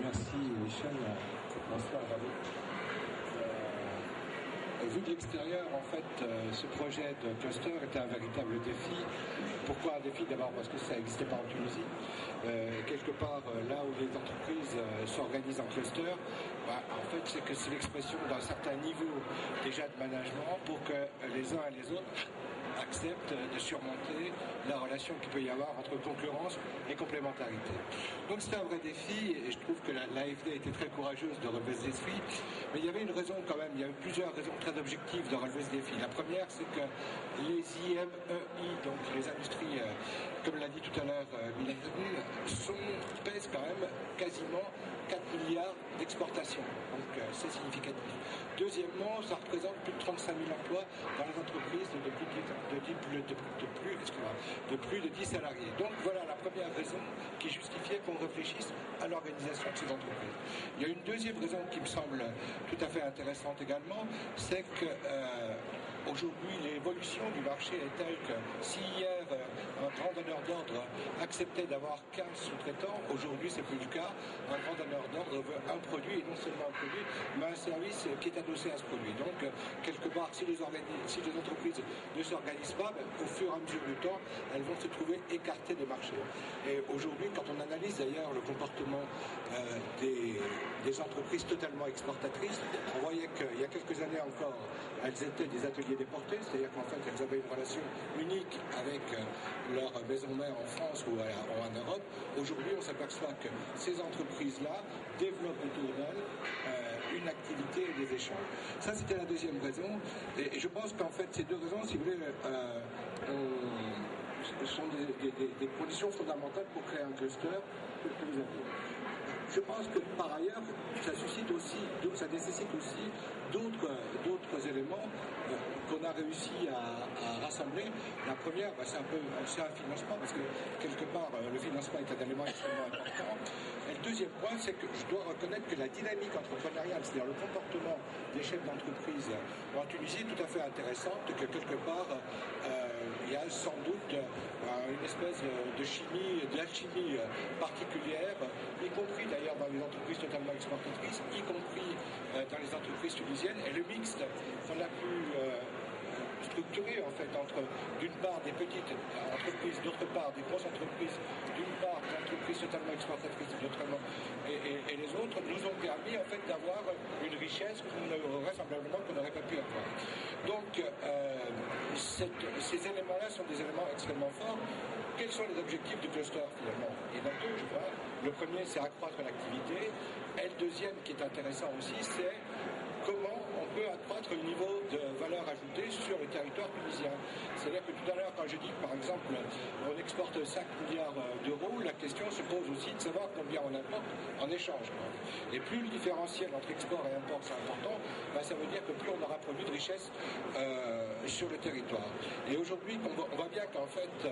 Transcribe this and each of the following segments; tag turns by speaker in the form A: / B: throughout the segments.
A: Merci Michel. Bonsoir à vous. Vu de l'extérieur, en fait, ce projet de cluster était un véritable défi. Pourquoi un défi? D'abord parce que ça n'existait pas en Tunisie. Quelque part, là où les entreprises s'organisent en cluster, en fait, c'est que c'est l'expression d'un certain niveau déjà de management pour que les uns et les autres acceptent de surmonter la relation qu'il peut y avoir entre concurrence et complémentarité. Donc c'était un vrai défi et je trouve que l'AFD a été très courageuse de relever ce défi. Mais il y avait une raison quand même, il y avait plusieurs raisons très objectives de relever ce défi. La première, c'est que les IMEI, donc les industries, comme l'a dit tout à l'heure Mylène, pèsent quand même quasiment 4 milliards d'exportations. Donc c'est significatif. Deuxièmement, ça représente plus de 35 000 emplois dans les entreprises de plus de 10 salariés. Donc voilà la première raison qui justifiait qu'on réfléchisse à l'organisation de ces entreprises. Il y a une deuxième raison qui me semble tout à fait intéressante également, c'est que aujourd'hui l'évolution du marché est telle que si hier un grand donneur d'ordre acceptait d'avoir 15 sous-traitants, aujourd'hui c'est plus le cas. Un grand donneur d'ordre veut un produit et non seulement un produit, mais un service qui est adossé à ce produit. Donc quelque part, si les entreprises ne s'organisent pas, au fur et à mesure du temps, elles vont se trouver écartées des marchés. Et aujourd'hui, quand on analyse d'ailleurs le comportement des entreprises totalement exportatrices, on voyait qu'il y a quelques années encore, elles étaient des ateliers déportés, c'est-à-dire qu'en fait, elles avaient une relation unique avec leur maison mère en France ou en Europe. Aujourd'hui, on s'aperçoit que ces entreprises-là développent autour d'elles une activité et des échanges. Ça, c'était la deuxième raison. Et je pense qu'en fait, ces deux raisons, si vous voulez, sont des conditions fondamentales pour créer un cluster que vous avez. Je pense que par ailleurs, ça nécessite aussi d'autres éléments qu'on a réussi à rassembler. La première, c'est un financement, parce que quelque part, le financement est un élément extrêmement important. Et le deuxième point, c'est que je dois reconnaître que la dynamique entrepreneuriale, c'est-à-dire le comportement des chefs d'entreprise en Tunisie, est tout à fait intéressante, que quelque part, il y a sans doute une espèce de chimie, d'alchimie particulière, y compris d'ailleurs dans les entreprises totalement exportatrices, y compris dans les entreprises tunisiennes, et le mixte qu'on a pu structuré en fait entre d'une part des petites entreprises, d'autre part des grosses entreprises, d'une part des entreprises totalement exportatrices, et les autres nous ont permis en fait d'avoir une richesse vraisemblablement qu'on n'aurait pas pu avoir. Donc ces éléments-là sont des éléments extrêmement forts. Quels sont les objectifs du cluster finalement? Il y en a deux, je crois. Le premier, c'est accroître l'activité, et le deuxième qui est intéressant aussi, c'est comment on peut accroître le niveau de valeur ajoutée sur le territoire tunisien. C'est-à-dire que tout à l'heure, quand je dis que par exemple on exporte 5 milliards d'euros, la question se pose aussi de savoir combien on apporte en échange. Et plus le différentiel entre export et import c'est important, ça veut dire que plus on aura produit de richesse sur le territoire. Et aujourd'hui, on voit bien qu'en fait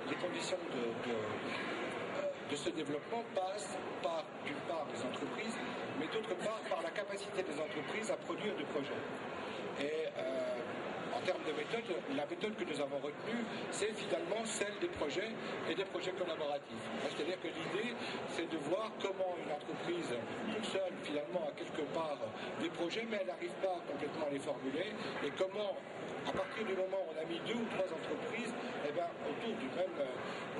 A: les conditions de ce développement passe par, d'une part, les entreprises, mais d'autre part, par la capacité des entreprises à produire des projets. Et en termes de méthode, la méthode que nous avons retenue, c'est finalement celle des projets et des projets collaboratifs. C'est-à-dire que l'idée, c'est de voir comment une entreprise, toute seule, finalement, a quelque part des projets, mais elle n'arrive pas complètement à les formuler, et comment, à partir du moment où on a mis 2 ou 3 entreprises,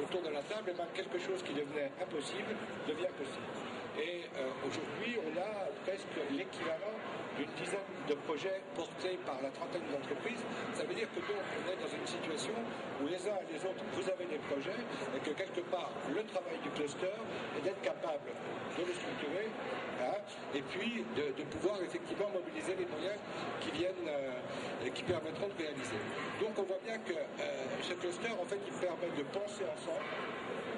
A: autour de la table, quelque chose qui devenait impossible devient possible. Et aujourd'hui, on a presque l'équivalent d'une dizaine de projets portés par la trentaine d'entreprises. Ça veut dire que donc on est dans une situation où les uns et les autres, vous avez des projets, et que quelque part, le travail du cluster est d'être capable de le structurer, et puis de pouvoir effectivement mobiliser les moyens qui permettront de réaliser. Donc on voit bien que ce cluster, en fait, il permet de penser ensemble,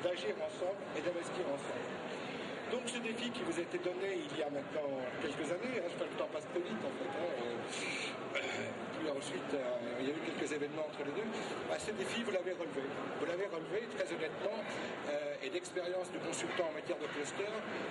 A: d'agir ensemble et d'investir ensemble. Donc ce défi qui vous a été donné il y a maintenant quelques années, le temps passe très vite en fait, puis ensuite il y a eu quelques événements entre les deux, ce défi vous l'avez relevé. Vous l'avez relevé très honnêtement, et d'expérience de consultant en matière de cluster,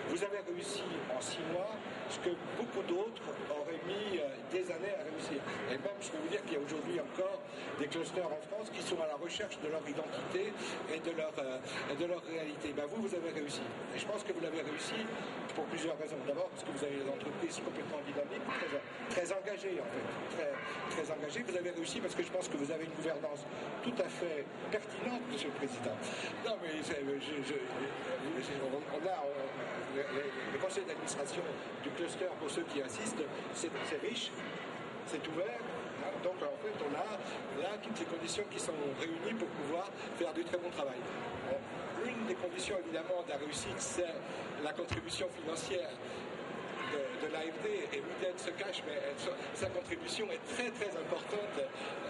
A: vous avez réussi en 6 mois ce que beaucoup d'autres auraient mis des années à réussir. Et même, je peux vous dire qu'il y a aujourd'hui encore des clusters en France qui sont à la recherche de leur identité et de leur réalité. Ben vous avez réussi. Et je pense que vous l'avez réussi pour plusieurs raisons. D'abord, parce que vous avez des entreprises complètement dynamiques, très engagées en fait, très engagées. Vous avez réussi parce que je pense que vous avez une gouvernance tout à fait pertinente, Monsieur le Président. Non, mais le conseil d'administration du cluster, pour ceux qui assistent, c'est riche, c'est ouvert. Donc en fait, on a là toutes les conditions qui sont réunies pour pouvoir faire du très bon travail. Une des conditions évidemment de la réussite, c'est la contribution financière de l'AFD, et Mudène se cache, mais sa contribution est très très importante,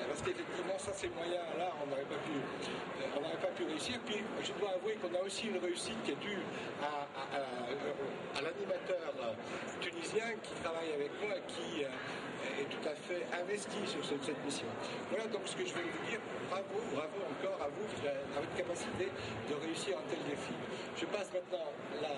A: parce qu'effectivement, sans ces moyens-là, on n'aurait pas pu réussir. Puis je dois avouer qu'on a aussi une réussite qui est due à l'animateur tunisien qui travaille avec moi, qui est tout à fait investi sur cette mission. Voilà donc ce que je veux vous dire. Bravo encore à vous, à votre capacité de réussir un tel défi. Je passe maintenant la